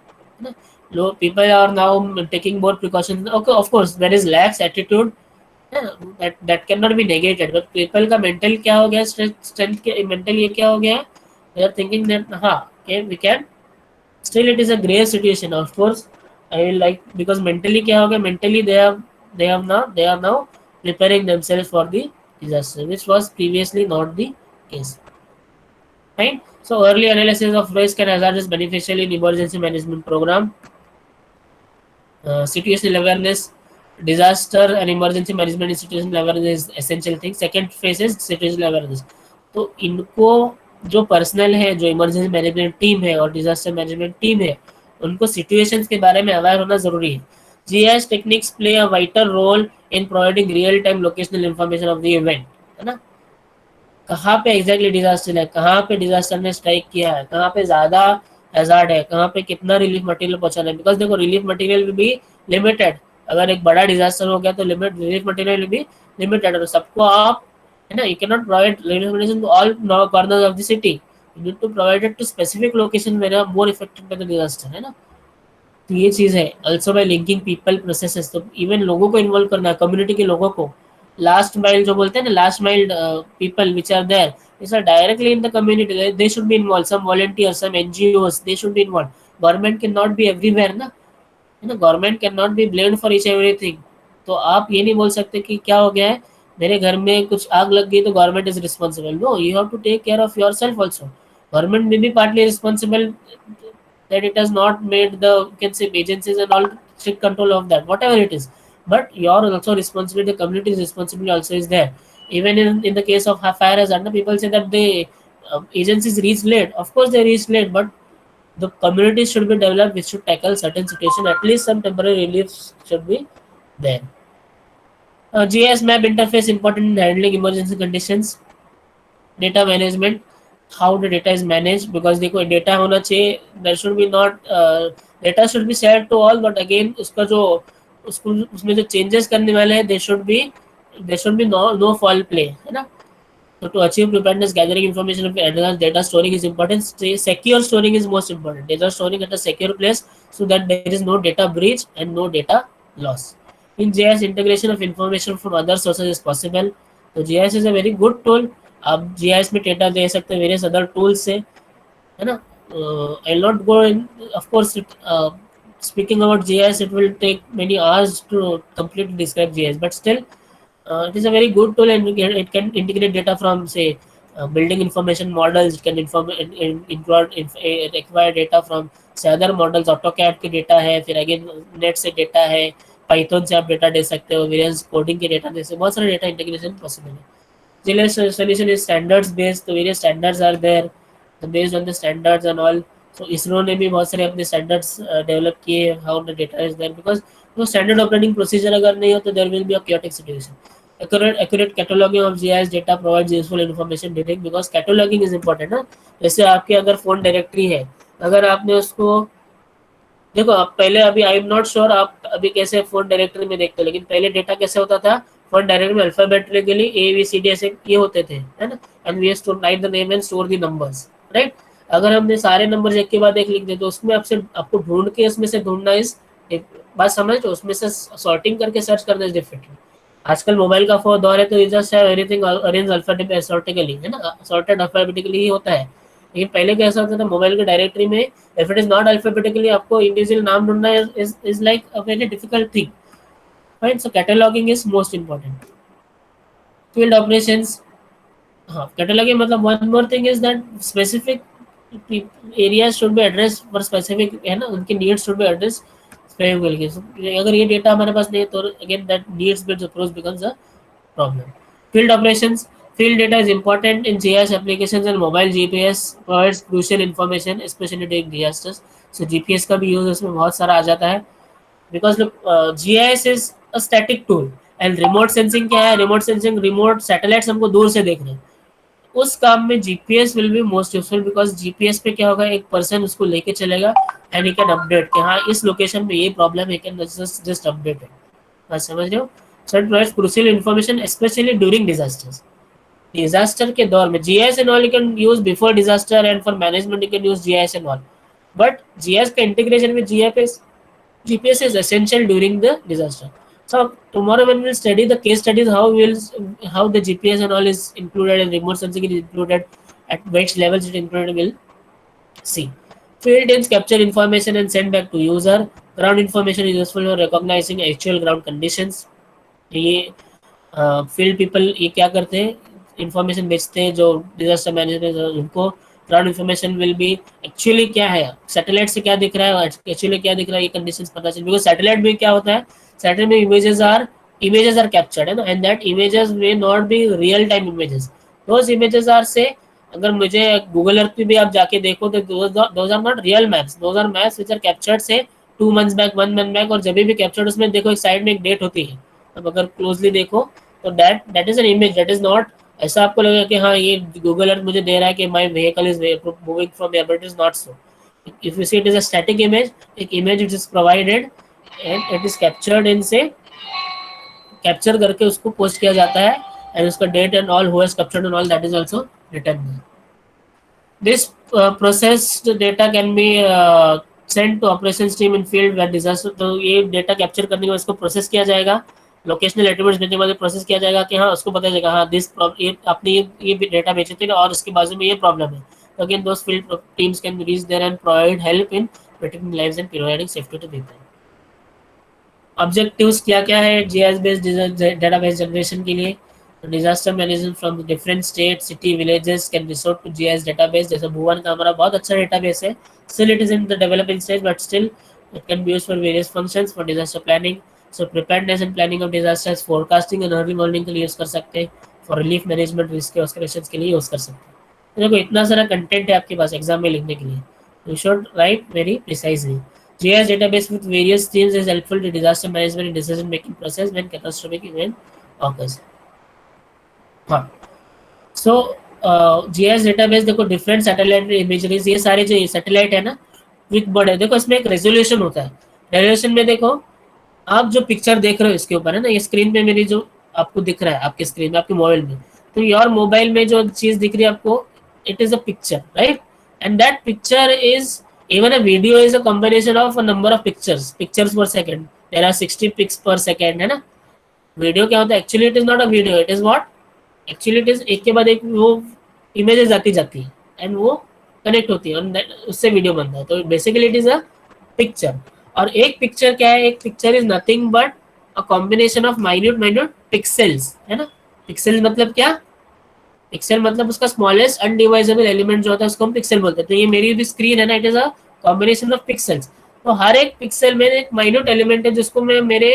Low people are now taking more precautions. Okay, of course there is lax attitude, that cannot be negated, but people का mental क्या हो गया, strength के mental ये क्या हो गया, they are thinking that हाँ, okay, we can. Still it is a grey situation, of course. I will like, because mentally क्या हो गया, mentally they are now preparing themselves for the disaster, which was previously not the case. Right. So early analysis of risk and hazard is beneficial in emergency management program. Situational awareness, disaster and emergency management situational awareness is essential thing. Second phase is situational awareness. तो इनको जो personal है, जो emergency management team है और disaster management team है, उनको situations के बारे में अवेयर होना जरूरी है. GIS techniques play a vital role in providing real time locational information of the event, है ना. कहाँ पे एग्जैक्टली डिजास्टर है, कहाँ पे डिजास्टर ने स्ट्राइक किया है, कहाँ पे ज्यादा हैजार्ड है, कहाँ पे कितना रिलीफ मटेरियल पहुंचाना है. बिकॉज देखो relief material will be limited. अगर एक बड़ा डिजास्टर हो गया तो relief material will be limited, और सबको आप, है ना, you can not provide relief material to all corners of the city. You need to provide it to specific location where are more affected by the disaster, है ना. तो ये चीज़ है. Also by linking people processes, तो even लोगों को involve करना है, कम्युनिटी के लोगों को. लास्ट माइल जो बोलते हैं ना, last mile people which are there, these are directly in the community, they should be involved. Some volunteers, some NGOs, they should be involved. Government cannot be everywhere ना, है ना. Government can not be blamed for each everything. तो आप ये नहीं बोल सकते कि क्या हो गया है, मेरे घर में कुछ आग लग गई तो government is responsible. No, you have to take care of yourself also. Government में भी partly responsible that it has not made the, you can say, agencies and all strict control of that, whatever it is. But your also responsibility, the community's responsibility also is there. Even in the case of fire hazard, people say that the agencies reach late. Of course they reach late, but the communities should be developed which should tackle certain situation. At least some temporary relief should be there. GIS map interface important in handling emergency conditions. Data management, how the data is managed, because देखो data होना चाहिए, there should be not data should be shared to all, but again उसका जो उसमें जो changes करने वाले हैं, there should be no foul play, है ना. So to achieve preparedness, gathering information of advanced data storing is important. Secure storing is most important. Data storing at a secure place so that there is no data breach and no data loss. In GIS, integration of information from other sources is possible. So GIS is a very good tool. आप GIS में data दे सकते हैं various other tool से, है ना. I will not go in, of course speaking about GIS, it will take many hours to completely describe GIS, but still it is a very good tool, and it can integrate data from, say, building information models. It can include require data from, say, other models. AutoCAD के data है, फिर again net से data है, Python से आप data दे सकते हो, various coding के डेटा दे सकते हो, बहुत सारे डेटा इंटीग्रेशन पॉसिबल है. GLS solution is standards based, तो various standards are there, so based on the standards and all. So ISRO ने भी बहुत सारे अपने standards develop किए, how the data is there, because वो standard operating procedure अगर नहीं हो तो there will be a chaotic situation. Accurate cataloging of GIS data provides useful information detect, because cataloging is important ना. जैसे आपके अगर फोन डायरेक्टरी है, अगर आपने उसको देखो, आप पहले अभी आई एम नॉट श्योर आप अभी कैसे फोन डायरेक्टरी में देखते हो, लेकिन पहले डेटा कैसे होता था, फोन डायरेक्टरी में alphabetically A B C D ऐसे ये होते थे, है ना, and we have to write the name and store the numbers, right. अगर हमने सारे नंबर एक के बाद एक लिख दे तो उसमें आपसे आपको ढूंढ के उसमें से ढूंढना इस एक बात समझ, तो उसमें से सॉर्टिंग करके सर्च करना इज डिफिकल्ट. आजकल मोबाइल का फोन दौर है तो you just have everything arrange alphabetically, है ना, सॉर्टेड अल्फाबेटिकली ही होता है. लेकिन पहले कैसा होता था, मोबाइल के डायरेक्टरी में if it is not alphabetically आपको इंडिविजुअल नाम ढूंढना is like a very difficult thing, right. So cataloguing is most important. Field operations, हाँ, कैटलॉगिंग मतलब one more thing is that specific areas should be address for specific, है ना, उनके needs should be address specifically. अगर ये data हमारे पास नहीं है तो again that needs bits approach becomes a problem. Field operations. Field data is important in GIS applications and mobile. GPS provides crucial information, especially during disasters. So GPS का भी use उसमें बहुत सारा आ जाता है, because look, GIS is a static tool and remote sensing क्या है, remote sensing remote satellites हमको दूर से देख रहे हैं, उस काम में GPS will be most useful, because GPS पे क्या होगा, एक पर्सन उसको लेके चलेगा and he can update कि हाँ इस लोकेशन में ये प्रॉब्लम है, कैन just update it. बात समझ रहे हो. So it provides crucial information especially during disasters. Disaster के दौर में GIS and all you can use before disaster, and for management you can use GIS and all, but GIS का integration with GPS is essential during the disaster. So tomorrow when we'll study the case studies, how the GPS and all is included and remote sensing is included, at which levels it included, we'll see. Field teams capture information and send back to user. Ground information is useful for recognizing actual ground conditions. ये field people ये क्या करते हैं, information बेचते हैं जो disaster management उनको. Ground information will be actually क्या है, सैटेलाइट से क्या दिख रहा है, एक्चुअली क्या दिख रहा है, ये कंडीशंस पता चले, बिकॉज सैटेलाइट में क्या होता है, सैटेलाइट में इमेजेस आर कैप्चर्ड, है ना, and that images may not be real time images. Those images are say, अगर मुझे गूगल अर्थ पे भी आप जाके देखो तो those are not real maps, those are maps which are captured say 2 months back, 1 month back, और जब भी कैप्चर्ड उसमें देखो एक साइड में एक डेट होती है, अब अगर क्लोजली देखो तो that is an image, that is not, ऐसा आपको लगेगा कि हाँ ये गूगल अर्थ मुझे दे रहा है कि my vehicle is moving from here, but it is not so. If you see it is a static image, एक image it is provided and it is captured in से, कैप्चर करके उसको post किया जाता है, एंड उसका date and all who has captured and all that is also written. This processed data can be sent to operations team in field where disaster. तो ये data capture करने के बाद इसको प्रोसेस किया जाएगा, लोकेशनल एट्रीब्यूट्स भेजने के बाद प्रोसेस किया जाएगा कि हाँ उसको पता चलेगा हाँ दिस ये आपने ये डेटा बेचे थे और इसके बाजू में ये प्रॉब्लम है. तो again those field teams can reach there and provide help in protecting lives and providing safety to people. Objectives क्या क्या है जीआईएस बेस्ड डेटाबेस जनरेशन के लिए. Disaster management from different state city villages can resort to GIS database. जैसे भुवन का हमारा बहुत अच्छा डेटाबेस है, still it is in the developing stage, but still it can be used for various functions for disaster planning. So preparedness and planning of disasters, forecasting and early warning के लिए use कर सकते हैं, for relief management risk एस्केलेशंस के लिए use कर सकते हैं. तो देखो इतना सारा कंटेंट है आपके पास एग्जाम में लिखने के लिए, you should write very precisely. GIS database with various themes is helpful to disaster management and decision making process when catastrophic event occurs. हाँ, so GIS database देखो डिफरेंट सैटेलाइट इमेजरीज, ये सारे जो सैटेलाइट है ना विथ बर्ड है, देखो इसमें एक रेजोल्यूशन होता है. रेजोल्यूशन में देखो आप जो पिक्चर देख रहे हो इसके ऊपर है ना, ये स्क्रीन पे मेरी जो आपको दिख रहा है आपके स्क्रीन में आपके मोबाइल में, तो योर मोबाइल में जो चीज दिख रही है आपको, it is a picture, right, and that picture is even a video is a combination of a number of pictures per second. There are 60 pics per second, है ना. वीडियो क्या होता है, actually it is not a video, it is what, actually it is एक के बाद एक वो इमेजेस आती जाती है एंड वो कनेक्ट होती है, उससे वीडियो बनता है. तो basically it is a picture. और एक पिक्चर क्या है, एक picture is nothing but a combination of minute pixels, है ना. पिक्सेल मतलब क्या, पिक्सेल मतलब उसका स्मॉलेस्ट अनडिवाइजेबल एलिमेंट जो होता है उसको हम पिक्सेल बोलते हैं. तो ये मेरी भी स्क्रीन है ना, it is a combination of pixels. तो हर एक पिक्सेल में एक माइन्यूट एलिमेंट है जिसको मैं मेरे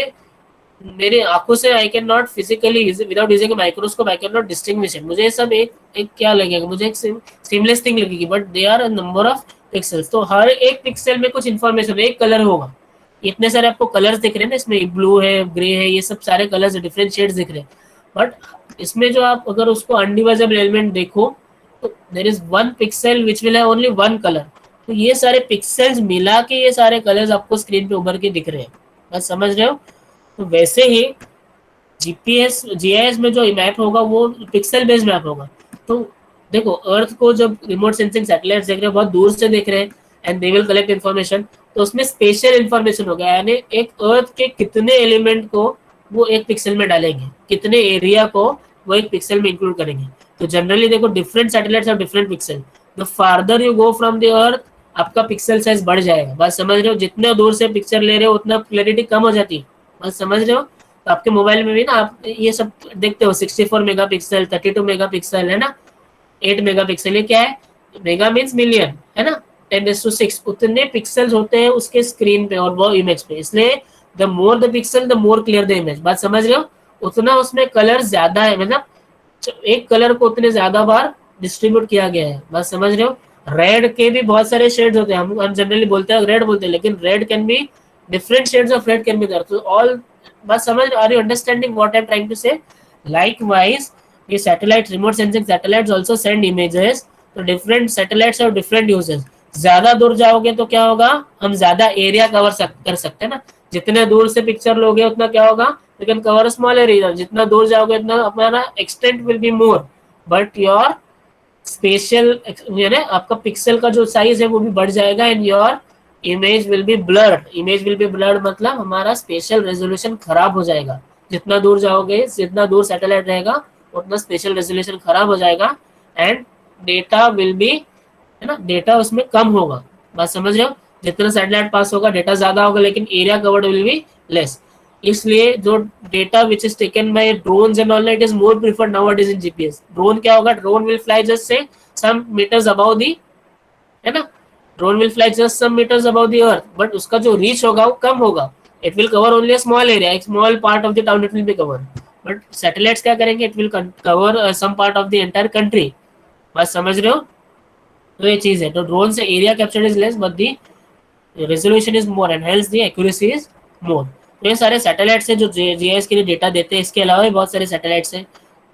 मेरे आंखों से I can not physically without using a microscope I can not distinguish it. मुझे ये सब एक क्या लगेगा, मुझे एक सीमलेस थिंग लगेगी, but they are a number of pixels. तो हर एक पिक्सल में कुछ इन्फॉर्मेशन, एक कलर होगा। इतने सारे आपको कलर्स दिख रहे हैं ना, इसमें ब्लू है, ग्रे है, ये सब सारे कलर्स डिफरेंट शेड्स दिख रहे हैं। बट इसमें जो आप अगर उसको अनडिवाइजेबल एलिमेंट देखो तो there is one pixel which will have only one colour. तो ये सारे पिक्सल्स मिला के ये सारे कलर्स आपको स्क्रीन पे उभर के दिख रहे हैं। बस समझ रहे हो? तो वैसे ही जीपीएस जीआईएस में जो मैप होगा वो पिक्सल बेस्ड मैप होगा। तो देखो, अर्थ को जब रिमोट सेंसिंग सैटेलाइट देख रहे हैं, बहुत दूर से देख रहे हैं, and they will collect information, तो उसमें स्पेशल इन्फॉर्मेशन होगा, यानी एक अर्थ के कितने एलिमेंट को वो एक पिक्सल में डालेंगे, कितने एरिया को वो एक पिक्सल में इंक्लूड करेंगे। तो जनरली देखो, different satellites have different pixel. The farther you go from the earth, आपका पिक्सल साइज बढ़ जाएगा। बात समझ रहे हो? जितने दूर से पिक्चर ले रहे हो उतना क्लैरिटी कम हो जाती है। बात समझ रहे हो? तो आपके मोबाइल में भी ना आप ये सब देखते हो, 64 मेगापिक्सल, 32 मेगापिक्सल, है ना, 8 मेगापिक्सल। ये क्या है? मेगा मीन्स मिलियन, है ना, 10⁶ उतने पिक्सल्स होते हैं उसके स्क्रीन पे और वो इमेज पे। इसलिए the more the pixel the more clear the image. बात समझ रहे हो? उतना उसमें कलर ज्यादा है, मतलब एक कलर को उतने ज्यादा बार डिस्ट्रीब्यूट किया गया है। बात समझ रहे हो? रेड के भी बहुत सारे शेड्स होते हैं, हम जनरली बोलते हैं रेड बोलते हैं, लेकिन red can be different shades of red can be there. तो ऑल, बस समझ, are you understanding what I am trying to say? Likewise ये satellite, remote sensing satellites also send images. तो डिफरेंट सैटेलाइट्स और different uses. ज्यादा दूर जाओगे तो क्या होगा, हम ज्यादा एरिया कवर कर सकते हैं ना। जितने दूर से पिक्चर लोगे उतना क्या होगा, you can cover small area. जितना दूर जाओगे उतना हमारा extent will be more, but your special, यानी आपका पिक्सल का जो साइज है वो भी बढ़ जाएगा, and your image will be blurred. Image will be blurred मतलब हमारा स्पेशल रेजोल्यूशन खराब हो जाएगा। जितना दूर जाओगे, जितना दूर सैटेलाइट रहेगा, उतना स्पेशल रेजोल्यूशन खराब हो जाएगा, एंड डेटा विल बी, है ना, डेटा उसमें कम होगा। बात समझ रहे हो? जितना सैटेलाइट पास होगा डेटा ज्यादा होगा, लेकिन area covered will be less. इसलिए जो data which is taken by drones and all, it is more preferred nowadays in GPS. Drone क्या होगा, drone will fly just say some metres above the, है ना, drone will fly just some metres above the earth, but उसका जो reach होगा वो कम होगा। It will cover only a small area, एक small part of the town it will be cover. But satellites क्या करेंगे, it will cover some part of the entire country. बात समझ रहे हो? तो ये चीज है। तो ड्रोन से area captured is less, but the resolution is more, and hence the accuracy is more. तो ये सारे सैटेलाइट्स है जो जीआईएस के लिए डेटा देते हैं। इसके अलावा भी बहुत सारे सैटेलाइट्स हैं,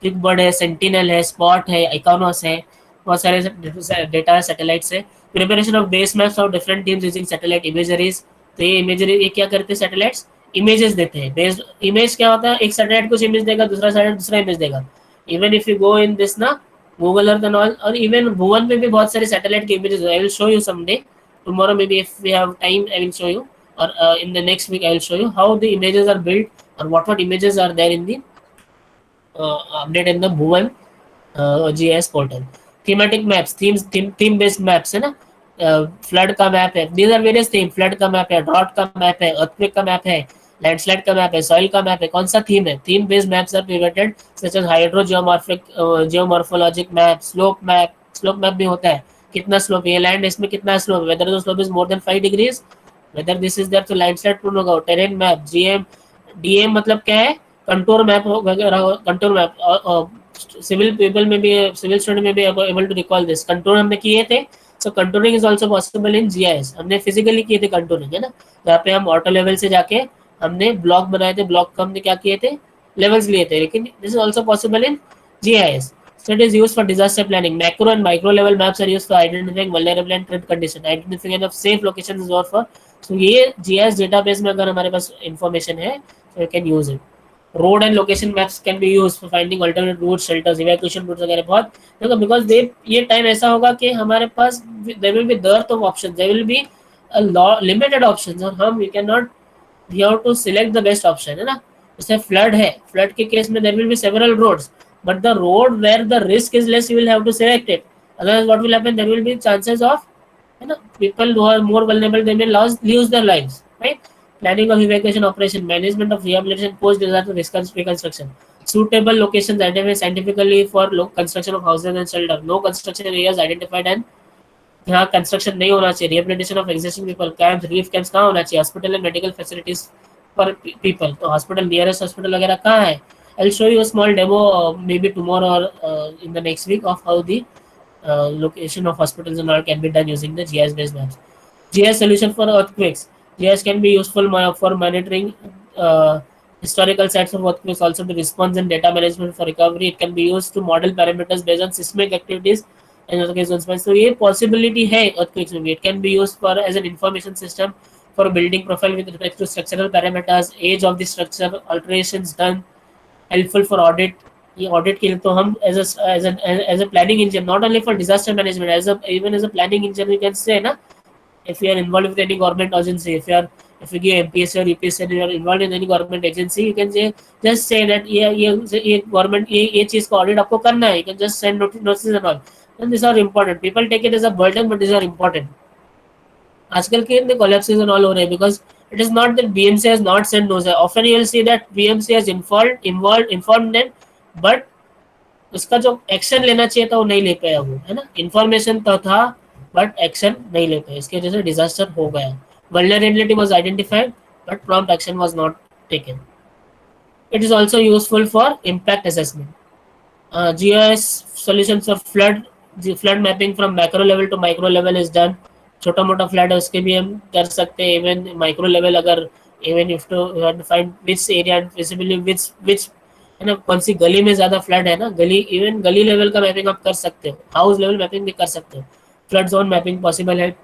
बिग है, सेंटिनल है, स्पॉट है, इकोनॉस है, बहुत सारे डेटा सैटेलाइट्स है। Preparation of base maps of different teams using satellite imageries. तो ये इमेजरी, ये क्या करते हैं सैटेलाइट्स, इमेजेस देते हैं। बेस्ड इमेज क्या होता है, एक सैटेलाइट कुछ इमेज देगा, दूसरा सैटेलाइट दूसरा इमेज देगा। Even if you go in this ना गूगल अर्थ एंड ऑल, और इवन भुवन में भी बहुत सारे सैटेलाइट के images. I will show you someday, tomorrow maybe if we have time I will show you, or in the next week I will show you how the images are built, or what images are there in the update in the Bhuvan GIS portal. Thematic maps, theme based maps है ना, flood का map है, these are various theme, flood का map है, drought का map है, earthquake का map है, लैंडस्लाइड का मैप है, सॉइल का मैप है। कौन सा थीम है? Theme based maps are privated such as hydro geomorphologic map, slope map भी होता है। कितना स्लोप, ये लैंड इसमें कितना slope, whether the slope is more than 5 degrees, whether this is there, तो लैंडस्लाइड प्रूव होगा। टेरेन मैप, जीएम डीएम मतलब क्या है, कंटूर मैप वगैरह, कंटूर मैप। सिविल पीपल में भी, सिविल स्टूडेंट में भी able to recall this. Contour हमने किए थे, so contouring is also possible in GIS. हमने फिजिकली किए थे कंटूरिंग, है ना, जहाँ पे हम ऑटो लेवल से जाके हमने ब्लॉक बनाए थे, ब्लॉक को हमने क्या किए थे, लेवल्स लिए थे। लेकिन this is also possible in GIS. So it is used for disaster planning. Macro and micro level maps are used for identifying vulnerable and threat condition. Identification of safe locations is for. So ये GIS database में अगर हमारे पास information है, so we can use it. Road and location maps can be used for finding alternate routes, shelters, evacuation routes वगैरह बहुत, देखो because they ये time ऐसा होगा कि हमारे पास there will be dearth of options, there will be a limited options, और हम we cannot, we have to select the best option, है ना। जैसे फ्लड है, फ्लड के केस में there will be several roads, but the road where the risk is less you will have to select it, otherwise what will happen, there will be chances of, you know, people who are more vulnerable, they may lose their lives, right? Planning of evacuation operation, management of rehabilitation post disaster reconstruction, suitable locations identified scientifically for construction of houses and shelter, no construction areas identified and यहाँ construction नहीं होना चाहिए, rehabilitation of existing people, camps, relief camps कहाँ होना चाहिए, hospital and medical facilities for people. तो hospital, nearest hospital वगैरह कहाँ है? I'll show you a small demo maybe tomorrow or in the next week of how the location of hospitals and all can be done using the GIS based maps. GIS solution for earthquakes. GIS can be useful for monitoring historical sites of earthquakes, also to response and data management for recovery. It can be used to model parameters based on seismic activities and other cases. So ये possibility है earthquakes में भी. It can be used for as an information system for building profile with respect to structural parameters, age of the structure, alterations done, helpful for audit. ये audit के लिए तो हम as a planning engineer, not only for disaster management, as a even as a planning engineer, you can say ना, if you are involved with any government agency, if you give MPSC or UPSC and you are involved in any government agency, you can say just say that ये government ये चीज का audit आपको करना है. You can just send notices and all. And these are important. People take it as a burden, but these are important. आजकल के इतने collapses and all हो रहे हैं because it is not that BMC has not sent notice. Often you will see that BMC has informed them, but उसका जो action लेना चाहिए था वो नहीं ले पाया वो, है ना. इन्फॉर्मेशन तो था बट एक्शन नहीं ले पाया, इसकी वजह से डिजास्टर हो गया. Vulnerability was identified but prompt action was not taken. It is also useful for impact assessment. GIS solutions for flood mapping from macro level to micro level is done. छोटा मोटा फ्लड है उसके भी हम कर सकते हैं. इवन माइक्रो लेवल अगर even if to find which area visibly which है ना, कौन सी गली में ज्यादा फ्लड है ना, गली इवन गली लेवल का मैपिंग आप कर सकते हो. हाउस लेवल मैपिंग भी कर सकते हो. फ्लड जोन मैपिंग पॉसिबल है.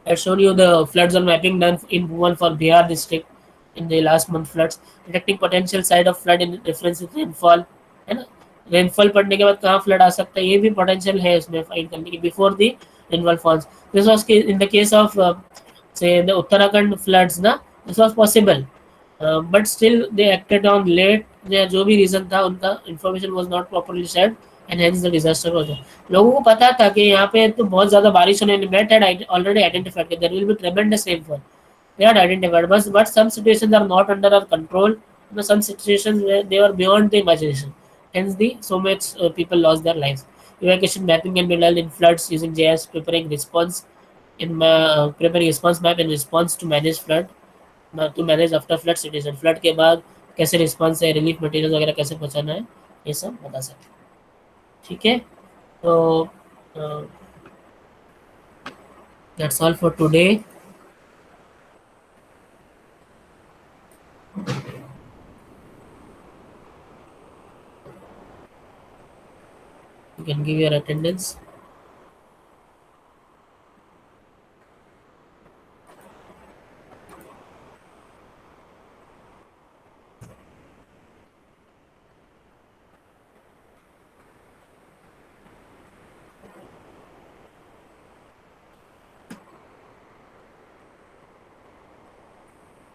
I showed you the flood zone mapping done in Bhuvan for Bihar district in the last month floods, detecting potential site of flood in difference with rainfall, है ना. Rainfall पड़ने के बाद कहाँ flood आ सकता है ये भी पोटेंशियल है उसमें फाइंड करने की before the rainfall falls. This was in the case of say the Uttarakhand floods ना, this was possible, but still they acted on late. या जो भी रीजन था उनका information was not properly shared and hence the disaster was there. लोगों को पता था कि यहाँ पे तो बहुत ज़्यादा बारिश होने. Met had already identified that there will be tremendous rainfall. They had identified, but some situations are not under our control. You know, some situations where they were beyond the imagination. Hence, so much people lost their lives. Evacuation mapping can be done in floods using JS, preparing response preparing response map in response to manage flood, to manage after flood situation. Flood के बाद कैसे response है, relief material वगैरह कैसे पहुंचाना है, ये सब बता सकते हैं. ठीक है, तो that's all for today. You can give your attendance.